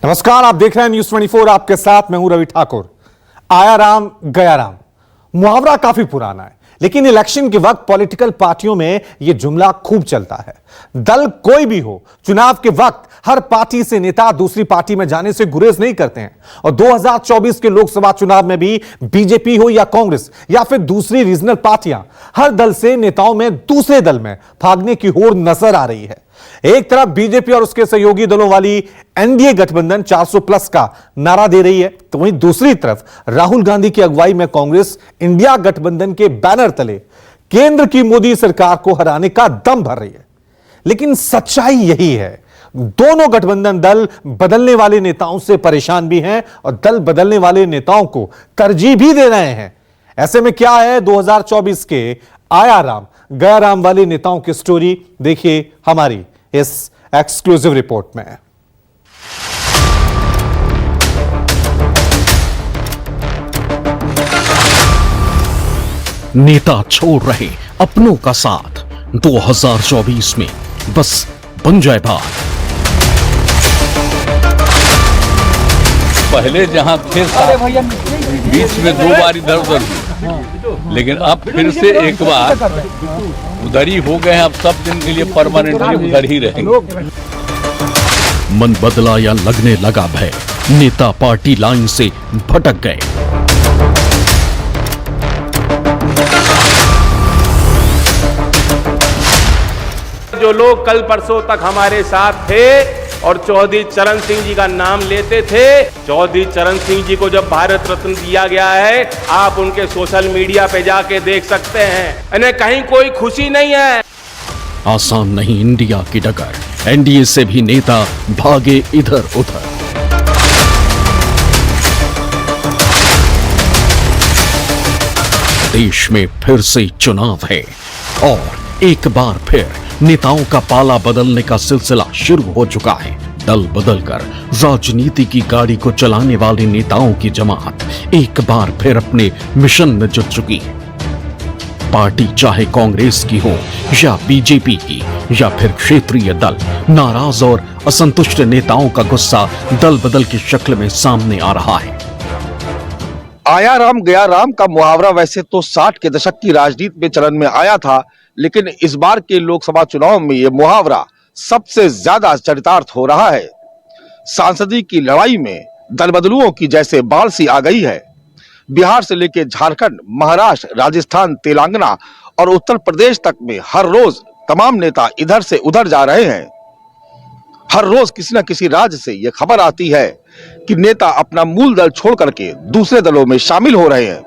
नमस्कार, आप देख रहे हैं न्यूज़ 24। आपके साथ मैं हूं रवि ठाकुर। आया राम गया राम मुहावरा काफी पुराना है, लेकिन इलेक्शन के वक्त पॉलिटिकल पार्टियों में यह जुमला खूब चलता है। दल कोई भी हो, चुनाव के वक्त हर पार्टी से नेता दूसरी पार्टी में जाने से गुरेज नहीं करते हैं। और 2024 के लोकसभा चुनाव में भी बीजेपी हो या कांग्रेस या फिर दूसरी रीजनल पार्टियां, हर दल से नेताओं में दूसरे दल में भागने की होड़ नजर आ रही है। एक तरफ बीजेपी और उसके सहयोगी दलों वाली एनडीए गठबंधन 400 प्लस का नारा दे रही है, तो वहीं दूसरी तरफ राहुल गांधी की अगुवाई में कांग्रेस इंडिया गठबंधन के बैनर तले केंद्र की मोदी सरकार को हराने का दम भर रही है। लेकिन सच्चाई यही है, दोनों गठबंधन दल बदलने वाले नेताओं से परेशान भी हैं और दल बदलने वाले नेताओं को तरजीह भी दे रहे हैं। ऐसे में क्या है 2024 के आया राम गया राम वाले नेताओं की स्टोरी, देखिए हमारी इस एक्सक्लूसिव रिपोर्ट में। नेता छोड़ रहे अपनों का साथ 2024 में बस बन जाए बात। पहले जहां थे बीच में 2 बार इधर उधर, लेकिन अब फिर से एक बार उधर ही हो गए हैं। अब सब दिन के लिए परमानेंटली उधर ही रहेंगे। मन बदला या लगने लगा भय, नेता पार्टी लाइन से भटक गए। जो लोग कल परसों तक हमारे साथ थे और चौधरी चरण सिंह जी का नाम लेते थे, चौधरी चरण सिंह जी को जब भारत रत्न दिया गया है, आप उनके सोशल मीडिया पे जाके देख सकते हैं। इन्हें कहीं कोई खुशी नहीं है। आसान नहीं इंडिया की डगर, एनडीए से भी नेता भागे इधर उधर। देश में फिर से चुनाव है और एक बार फिर नेताओं का पाला बदलने का सिलसिला शुरू हो चुका है। दल बदलकर राजनीति की गाड़ी को चलाने वाले नेताओं की जमात एक बार फिर अपने मिशन में जुट चुकी है। पार्टी चाहे कांग्रेस की हो या बीजेपी की या फिर क्षेत्रीय दल, नाराज और असंतुष्ट नेताओं का गुस्सा दल बदल की शक्ल में सामने आ रहा है। आया राम गया राम का मुहावरा वैसे तो 60 के दशक की राजनीति में चलन में आया था, लेकिन इस बार के लोकसभा चुनाव में यह मुहावरा सबसे ज्यादा चरितार्थ हो रहा है। सांसदीय की लड़ाई में दल बदलुओं की जैसे बाढ़ सी आ गई है। बिहार से लेकर झारखंड, महाराष्ट्र, राजस्थान, तेलंगाना और उत्तर प्रदेश तक में हर रोज तमाम नेता इधर से उधर जा रहे हैं। हर रोज किसी न किसी राज्य से यह खबर आती है कि नेता अपना मूल दल छोड़ करके दूसरे दलों में शामिल हो रहे हैं।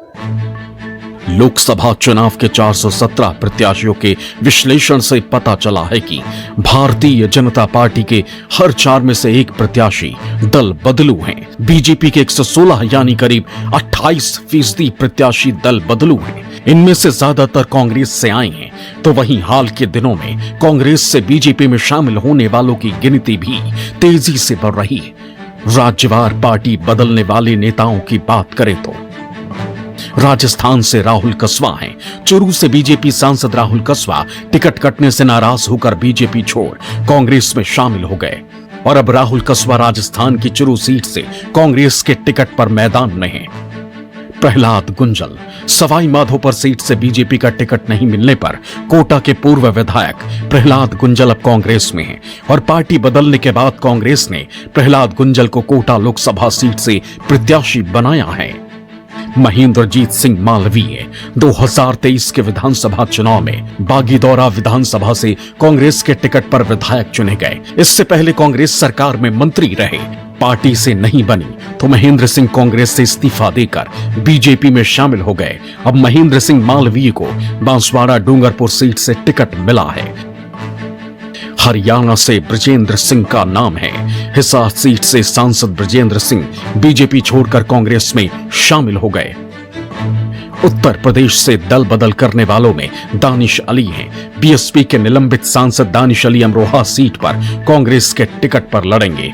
लोकसभा चुनाव के 417 प्रत्याशियों के विश्लेषण से पता चला है कि भारतीय जनता पार्टी के हर 4 में से एक प्रत्याशी दल बदलू हैं। बीजेपी के 116 यानी करीब 28% प्रत्याशी दल बदलू हैं। इनमें से ज्यादातर कांग्रेस से आए हैं, तो वहीं हाल के दिनों में कांग्रेस से बीजेपी में शामिल होने वालों की गिनती भी तेजी से बढ़ रही है। राज्यवार पार्टी बदलने वाले नेताओं की बात करें तो राजस्थान से राहुल कसवा हैं। चुरू से बीजेपी सांसद राहुल कसवा टिकट कटने से नाराज होकर बीजेपी छोड़ कांग्रेस में शामिल हो गए और अब राहुल कसवा राजस्थान की चुरू सीट से कांग्रेस के टिकट पर मैदान में हैं। प्रहलाद गुंजल सवाई माधोपुर सीट से बीजेपी का टिकट नहीं मिलने पर कोटा के पूर्व विधायक प्रहलाद गुंजल अब कांग्रेस में हैं और पार्टी बदलने के बाद कांग्रेस ने प्रहलाद गुंजल को कोटा लोकसभा सीट से प्रत्याशी बनाया है। महेंद्रजीत सिंह मालवीय 2023 के विधानसभा चुनाव में बागीदौरा विधानसभा से कांग्रेस के टिकट पर विधायक चुने गए। इससे पहले कांग्रेस सरकार में मंत्री रहे। पार्टी से नहीं बनी तो महेंद्र सिंह कांग्रेस से इस्तीफा देकर बीजेपी में शामिल हो गए। अब महेंद्र सिंह मालवीय को बांसवाड़ा डूंगरपुर सीट से टिकट मिला है। हरियाणा से ब्रजेंद्र सिंह का नाम है। हिसार सीट से सांसद ब्रजेंद्र सिंह बीजेपी छोड़कर कांग्रेस में शामिल हो गए। उत्तर प्रदेश से दल बदल करने वालों में दानिश अली हैं। बीएसपी के निलंबित सांसद दानिश अली अमरोहा सीट पर कांग्रेस के टिकट पर लड़ेंगे।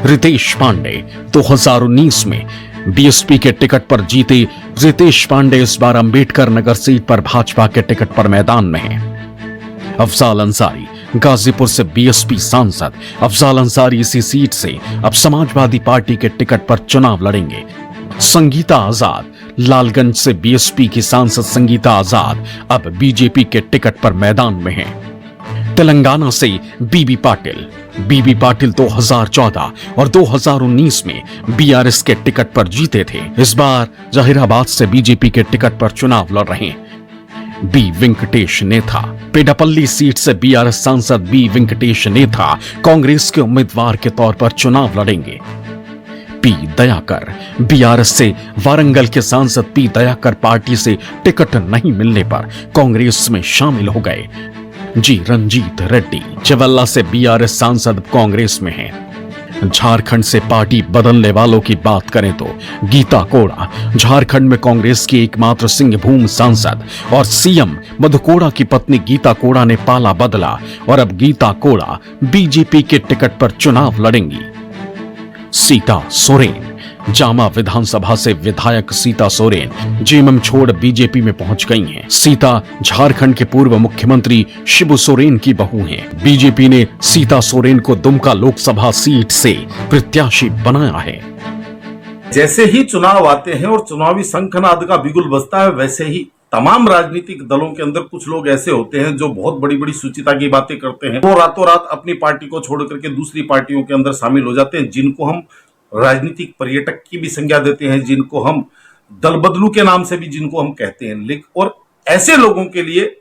रितेश पांडे 2019 में बीएसपी के टिकट पर जीते रितेश पांडे इस बार अंबेडकर नगर सीट पर भाजपा के टिकट पर मैदान में हैं। अफजाल अंसारी गाजीपुर से बीएसपी सांसद अफजाल अंसारी इसी सीट से अब समाजवादी पार्टी के टिकट पर चुनाव लड़ेंगे। संगीता आजाद लालगंज से बीएसपी की सांसद संगीता आजाद अब बीजेपी के टिकट पर मैदान में हैं। तेलंगाना से बीबी पाटिल 2014 और 2019 में बीआरएस के टिकट पर जीते थे। इस बार जहीराबाद से बीजेपी के टिकट पर चुनाव लड़ रहे हैं। बी वेंकटेश नेथा पेडापल्ली सीट से बीआरएस सांसद बी वेंकटेश नेथा कांग्रेस के उम्मीदवार के तौर पर चुनाव लड़ेंगे। पी दयाकर बीआरएस से वारंगल के सांसद पी दयाकर पार्टी से टिकट नहीं मिलने पर कांग्रेस में शामिल हो गए। जी रंजीत रेड्डी चवल्ला से बीआरएस सांसद कांग्रेस में हैं। झारखंड से पार्टी बदलने वालों की बात करें तो गीता कोड़ा झारखंड में कांग्रेस की एकमात्र सिंहभूम सांसद और सीएम मधु कोड़ा की पत्नी गीता कोड़ा ने पाला बदला और अब गीता कोड़ा बीजेपी के टिकट पर चुनाव लड़ेंगी। सीता सोरेन जामा विधानसभा से विधायक सीता सोरेन जेएमएम छोड़ बीजेपी में पहुंच गई हैं। सीता झारखंड के पूर्व मुख्यमंत्री शिबू सोरेन की बहू हैं। बीजेपी ने सीता सोरेन को दुमका लोकसभा सीट से प्रत्याशी बनाया है। जैसे ही चुनाव आते हैं और चुनावी शंखनाद का बिगुल बजता है, वैसे ही तमाम राजनीतिक दलों के अंदर कुछ लोग ऐसे होते हैं जो बहुत बड़ी बड़ी सुचिता की बातें करते हैं। वो रातों रात अपनी पार्टी को छोड़ करके दूसरी पार्टियों के अंदर शामिल हो जाते हैं, जिनको हम राजनीतिक पर्यटक की भी संज्ञा देते हैं, जिनको हम दल बदलू के नाम से भी जिनको हम कहते हैं। और ऐसे लोगों के लिए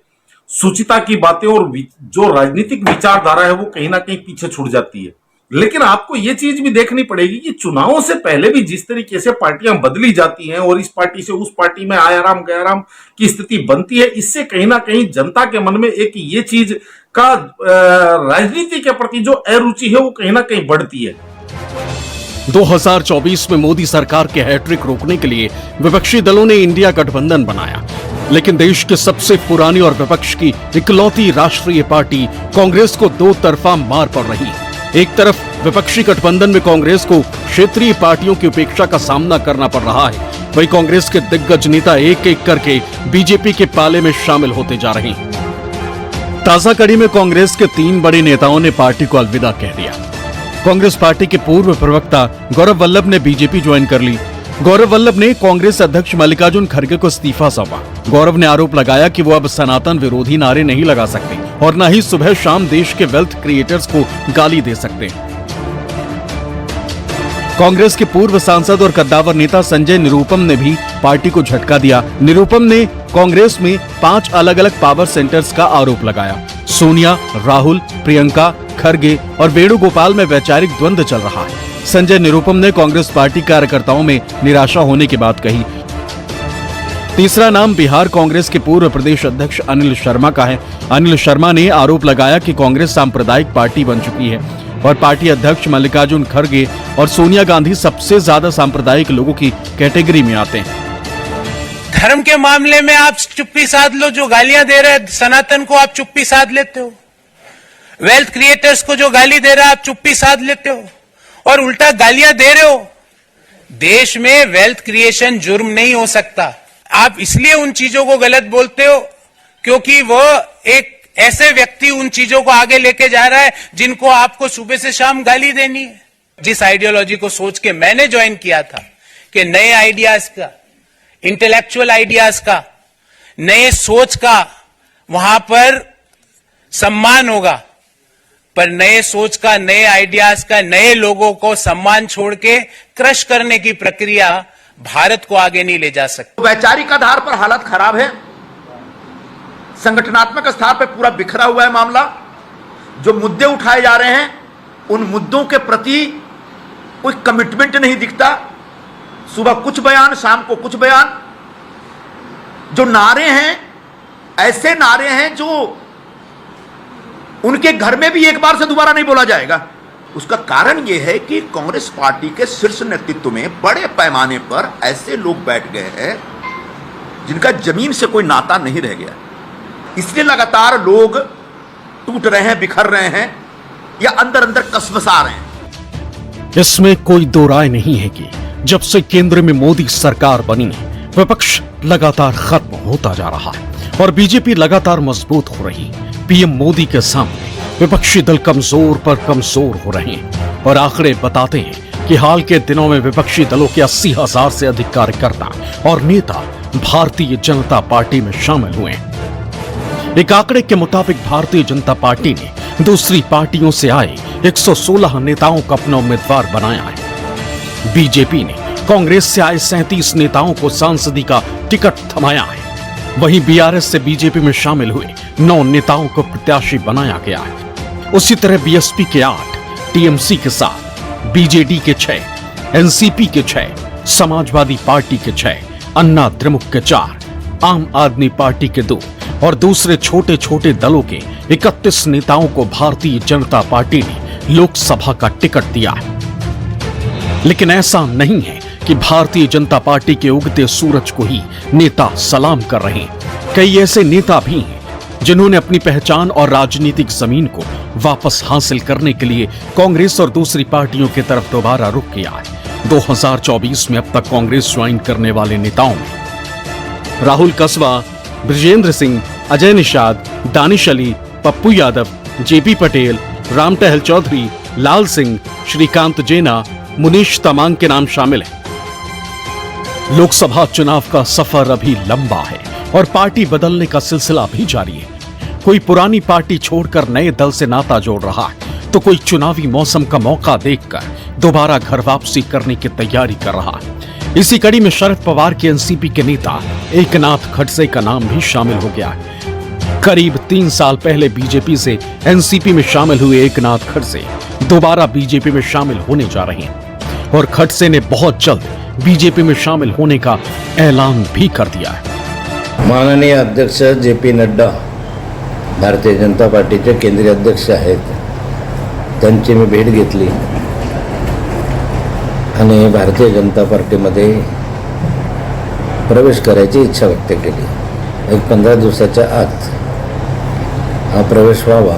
सुचिता की बातें और जो राजनीतिक विचारधारा है वो कहीं ना कहीं पीछे छूट जाती है। लेकिन आपको ये चीज भी देखनी पड़ेगी कि चुनावों से पहले भी जिस तरीके से पार्टियां बदली जाती हैं और इस पार्टी से उस पार्टी में आयाराम गयाराम की स्थिति बनती है, इससे कहीं ना कहीं जनता के मन में एक ये चीज का राजनीति के प्रति जो अरुचि है वो कहीं ना कहीं बढ़ती है। 2024 में मोदी सरकार के हैट्रिक रोकने के लिए विपक्षी दलों ने इंडिया गठबंधन बनाया, लेकिन देश के सबसे पुरानी और विपक्ष की इकलौती राष्ट्रीय पार्टी कांग्रेस को दो तरफा मार पड़ रही। एक तरफ विपक्षी गठबंधन में कांग्रेस को क्षेत्रीय पार्टियों की उपेक्षा का सामना करना पड़ रहा है, वहीं कांग्रेस के दिग्गज नेता एक एक करके बीजेपी के पाले में शामिल होते जा रहे हैं। ताजा कड़ी में कांग्रेस के 3 बड़े नेताओं ने पार्टी को अलविदा कह दिया। कांग्रेस पार्टी के पूर्व प्रवक्ता गौरव वल्लभ ने बीजेपी ज्वाइन कर ली। गौरव वल्लभ ने कांग्रेस अध्यक्ष मल्लिकार्जुन खड़गे को इस्तीफा सौंपा। गौरव ने आरोप लगाया कि वो अब सनातन विरोधी नारे नहीं लगा सकते और न ही सुबह शाम देश के वेल्थ क्रिएटर्स को गाली दे सकते। कांग्रेस के पूर्व सांसद और कद्दावर नेता संजय निरुपम ने भी पार्टी को झटका दिया। निरुपम ने कांग्रेस में 5 अलग अलग पावर सेंटर्स का आरोप लगाया। सोनिया, राहुल, प्रियंका, खरगे और वेणुगोपाल में वैचारिक द्वंद्व चल रहा है। संजय निरुपम ने कांग्रेस पार्टी कार्यकर्ताओं में निराशा होने की बात कही। तीसरा नाम बिहार कांग्रेस के पूर्व प्रदेश अध्यक्ष अनिल शर्मा का है। अनिल शर्मा ने आरोप लगाया कि कांग्रेस सांप्रदायिक पार्टी बन चुकी है और पार्टी अध्यक्ष मल्लिकार्जुन खड़गे और सोनिया गांधी सबसे ज्यादा सांप्रदायिक लोगों की कैटेगरी में आते हैं। धर्म के मामले में आप चुप्पी साध लो, जो गालियां दे रहे हैं सनातन को आप चुप्पी साध लेते हो, वेल्थ क्रिएटर्स को जो गाली दे रहा है आप चुप्पी साध लेते हो और उल्टा गालियां दे रहे हो। देश में वेल्थ क्रिएशन जुर्म नहीं हो सकता। आप इसलिए उन चीजों को गलत बोलते हो क्योंकि वो एक ऐसे व्यक्ति उन चीजों को आगे लेके जा रहा है जिनको आपको सुबह से शाम गाली देनी है। जिस आइडियोलॉजी को सोच के मैंने ज्वाइन किया था कि नए आइडियाज का, इंटेलेक्चुअल आइडियाज का, नए सोच का वहां पर सम्मान होगा, पर नए सोच का, नए आइडियाज का, नए लोगों को सम्मान छोड़ के क्रश करने की प्रक्रिया भारत को आगे नहीं ले जा सकती। वैचारिक आधार पर हालत खराब है, संगठनात्मक स्तर पर पूरा बिखरा हुआ है मामला। जो मुद्दे उठाए जा रहे हैं उन मुद्दों के प्रति कोई कमिटमेंट नहीं दिखता। सुबह कुछ बयान, शाम को कुछ बयान। जो नारे हैं ऐसे नारे हैं जो उनके घर में भी एक बार से दोबारा नहीं बोला जाएगा। उसका कारण यह है कि कांग्रेस पार्टी के शीर्ष नेतृत्व में बड़े पैमाने पर ऐसे लोग बैठ गए हैं जिनका जमीन से कोई नाता नहीं रह गया। इसलिए लगातार लोग टूट रहे हैं, बिखर रहे हैं या अंदर अंदर कसमसा रहे हैं। इसमें कोई दो राय नहीं है कि जब से केंद्र में मोदी सरकार बनी है, विपक्ष लगातार खत्म होता जा रहा है और बीजेपी लगातार मजबूत हो रही। पीएम मोदी के सामने विपक्षी दल कमजोर पर कमजोर हो रहे हैं और आंकड़े बताते हैं कि हाल के दिनों में विपक्षी दलों के 80,000 से अधिक कार्यकर्ता और नेता भारतीय जनता पार्टी में शामिल हुए हैं। एक आंकड़े के मुताबिक भारतीय जनता पार्टी ने दूसरी पार्टियों से आए 116 नेताओं को अपना उम्मीदवार बनाया है। बीजेपी ने कांग्रेस से आए 37 नेताओं को सांसदी का टिकट थमाया है। वहीं बीआरएस से बीजेपी में शामिल हुए 9 नेताओं को प्रत्याशी बनाया गया है। उसी तरह बीएसपी के 8, टीएमसी के 7, बीजेडी के 6, एनसीपी के 6, समाजवादी पार्टी के 6, अन्ना द्रमुक के 4, आम आदमी पार्टी के 2 और दूसरे छोटे छोटे दलों के 31 नेताओं को भारतीय जनता पार्टी ने लोकसभा का टिकट दिया है। लेकिन ऐसा नहीं है कि भारतीय जनता पार्टी के उगते सूरज को ही नेता सलाम कर रहे हैं। कई ऐसे नेता भी हैं जिन्होंने अपनी पहचान और राजनीतिक जमीन को वापस हासिल करने के लिए कांग्रेस और दूसरी पार्टियों की तरफ दोबारा रुख किया है। 2024 में अब तक कांग्रेस ज्वाइन करने वाले नेताओं में राहुल कसवा, ब्रजेंद्र सिंह, अजय निषाद, दानिश अली, पप्पू यादव, जेपी पटेल, राम टहल चौधरी, लाल सिंह, श्रीकांत जेना, मुनीश तमांग के नाम शामिल हैं। लोकसभा चुनाव का सफर अभी लंबा है और पार्टी बदलने का सिलसिला भी जारी है। कोई पुरानी पार्टी छोड़कर नए दल से नाता जोड़ रहा है तो कोई चुनावी मौसम का मौका देखकर दोबारा घर वापसी करने की तैयारी कर रहा है। इसी कड़ी में शरद पवार के एनसीपी के नेता एकनाथ खड़से का नाम भी शामिल हो गया है। करीब 3 साल पहले बीजेपी से एनसीपी में शामिल हुए एकनाथ खड़से दोबारा बीजेपी में शामिल होने जा रहे हैं और खड़से ने बहुत जल्द बीजेपी में शामिल होने का ऐलान भी कर दिया है। माननीय अध्यक्ष जे.पी. नड्डा भारतीय जनता पार्टीचे केंद्रीय अध्यक्ष आहेत, त्यांची मी भेट घेतली आणि भारतीय जनता पार्टीमध्ये प्रवेश करायची इच्छा व्यक्त केली। एक 15 दिवसाच्या आत हा प्रवेश व्हावा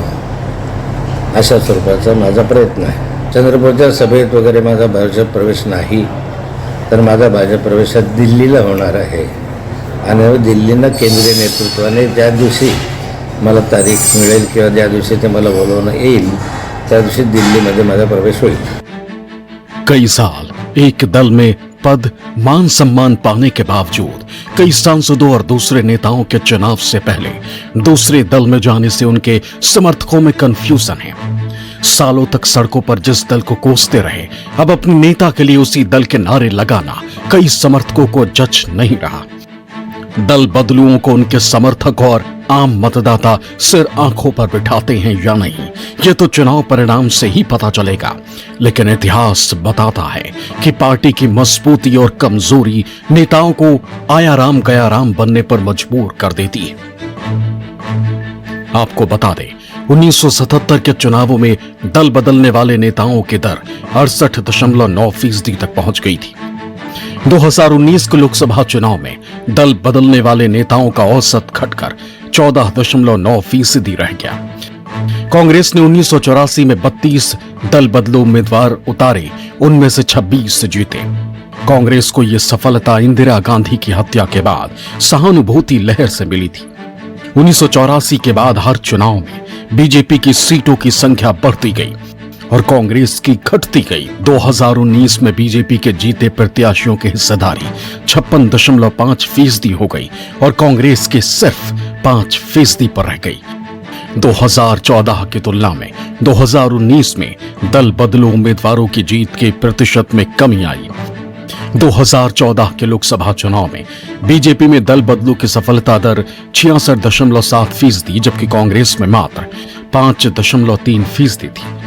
अशा स्वरूपाचा माझा प्रयत्न आहे। चंद्रपूरच्या सभेत वगैरे माझा भाजप प्रवेश नाही, तर माझा भाजप प्रवेश दिल्लीला होणार आहे आणि दिल्लीनं केंद्रीय नेतृत्वाने ज्या दिवशी मला तारीख मिळेल किंवा ज्या दिवशी ते मला बोलवणं येईल त्या दिवशी दिल्लीमध्ये माझा प्रवेश होईल। कई साल एक दल में पद, मान सम्मान पाने के बावजूद कई सांसदों और दूसरे नेताओं के चुनाव से पहले दूसरे दल में जाने से उनके समर्थकों में कंफ्यूजन है। सालों तक सड़कों पर जिस दल को कोसते रहे, अब अपने नेता के लिए उसी दल के नारे लगाना कई समर्थकों को जच नहीं रहा। दल बदलुओं को उनके समर्थक और आम मतदाता सिर आंखों पर बिठाते हैं या नहीं, ये तो चुनाव परिणाम से ही पता चलेगा। लेकिन इतिहास बताता है कि पार्टी की मजबूती और कमजोरी नेताओं को आया राम गया राम बनने पर मजबूर कर देती है। आपको बता दें, 1977 के चुनावों में दल बदलने वाले नेताओं की दर 68.9% तक पहुंच गई थी। 2019 के लोकसभा चुनाव में दल बदलने वाले नेताओं का औसत घटकर 14.9% रह गया। कांग्रेस ने 1984 में 32 दल बदलू उम्मीदवार उतारे, उनमें से 26 जीते। कांग्रेस को यह सफलता इंदिरा गांधी की हत्या के बाद सहानुभूति लहर से मिली थी। 1984 के बाद हर चुनाव में बीजेपी की सीटों की संख्या बढ़ती गई और कांग्रेस की घटती गई। 2019 में बीजेपी के जीते प्रत्याशियों की हिस्सेदारी 56.5% हो गई और कांग्रेस की सिर्फ 5% पर रह गई। 2014 की तुलना में 2019 में दल बदलू उम्मीदवारों की जीत के प्रतिशत में कमी आई। 2014 के लोकसभा चुनाव में बीजेपी में दल बदलू की सफलता दर 66.7%, जबकि कांग्रेस में मात्र 5.3% थी।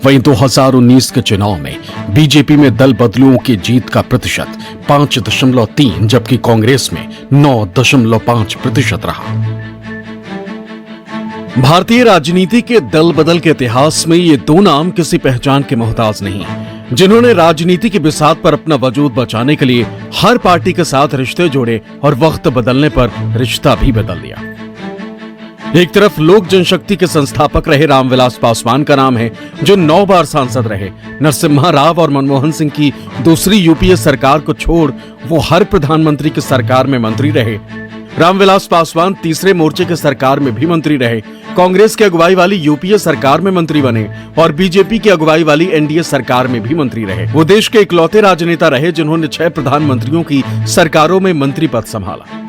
वहीं 2019 के चुनाव में बीजेपी में दल बदलुओं की जीत का प्रतिशत 5.3, जबकि कांग्रेस में 9.5% रहा। भारतीय राजनीति के दल बदल के इतिहास में ये दो नाम किसी पहचान के मोहताज नहीं, जिन्होंने राजनीति की बिसात पर अपना वजूद बचाने के लिए हर पार्टी के साथ रिश्ते जोड़े और वक्त बदलने पर रिश्ता भी बदल दिया। एक तरफ लोक जनशक्ति के संस्थापक रहे रामविलास पासवान का नाम है, जो 9 बार सांसद रहे। नरसिम्हा राव और मनमोहन सिंह की दूसरी यूपीए सरकार को छोड़ वो हर प्रधानमंत्री की सरकार में मंत्री रहे। रामविलास पासवान तीसरे मोर्चे के सरकार में भी मंत्री रहे, कांग्रेस की अगुवाई वाली यूपीए सरकार में मंत्री बने और बीजेपी की अगुवाई वाली एनडीए सरकार में भी मंत्री रहे। वो देश के इकलौते राजनेता रहे जिन्होंने 6 प्रधानमंत्रियों की सरकारों में मंत्री पद संभाला।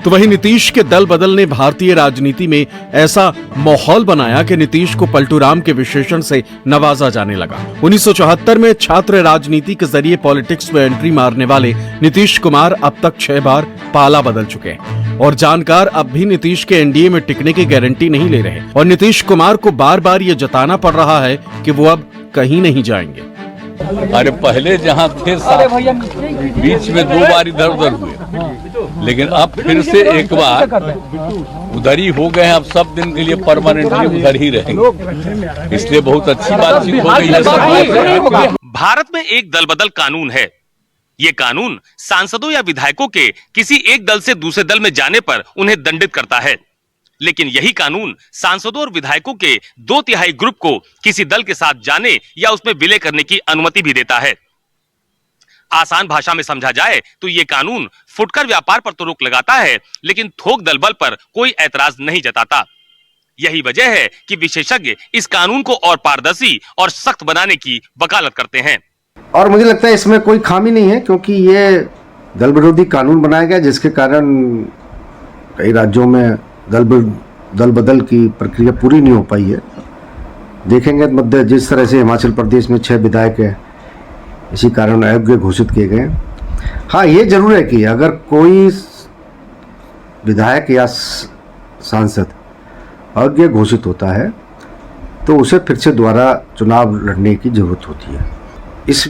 तो वहीं नीतीश के दल बदल ने भारतीय राजनीति में ऐसा माहौल बनाया कि नीतीश को पलटूराम के विशेषण से नवाजा जाने लगा। 1974 में छात्र राजनीति के जरिए पॉलिटिक्स में एंट्री मारने वाले नीतीश कुमार अब तक 6 बार पाला बदल चुके हैं और जानकार अब भी नीतीश के एनडीए में टिकने की गारंटी नहीं ले रहे और नीतीश कुमार को बार बार ये जताना पड़ रहा है कि वो अब कहीं नहीं जाएंगे। अरे पहले जहाँ थे बीच में 2 बार इधर उधर हुए, लेकिन अब फिर से एक बार उधर ही हो गए हैं। अब सब दिन के लिए परमानेंटली उधर ही रहेंगे, इसलिए बहुत अच्छी बातचीत हो गई है। भारत में एक दल बदल कानून है। ये कानून सांसदों या विधायकों के किसी एक दल से दूसरे दल में जाने पर उन्हें दंडित करता है, लेकिन यही कानून सांसदों और विधायकों के 2/3 ग्रुप को किसी दल के साथ जाने या उसमें विलय करने की अनुमति भी देता है। आसान भाषा में समझा जाए तो ये कानून फुटकर व्यापार पर तो रोक लगाता है, लेकिन थोक दल बल पर कोई ऐतराज नहीं जताता। यही वजह है कि विशेषज्ञ इस कानून को और पारदर्शी और सख्त बनाने की वकालत करते हैं। और मुझे लगता है इसमें कोई खामी नहीं है, क्योंकि ये दल विरोधी कानून बनाया गया जिसके कारण कई राज्यों में दल बदल की प्रक्रिया पूरी नहीं हो पाई है। देखेंगे मध्य जिस तरह से हिमाचल प्रदेश में 6 विधायक है इसी कारण अयोग्य घोषित किए गए। हाँ, ये जरूर है कि अगर कोई विधायक या सांसद अयोग्य घोषित होता है तो उसे फिर से दोबारा चुनाव लड़ने की जरूरत होती है। इस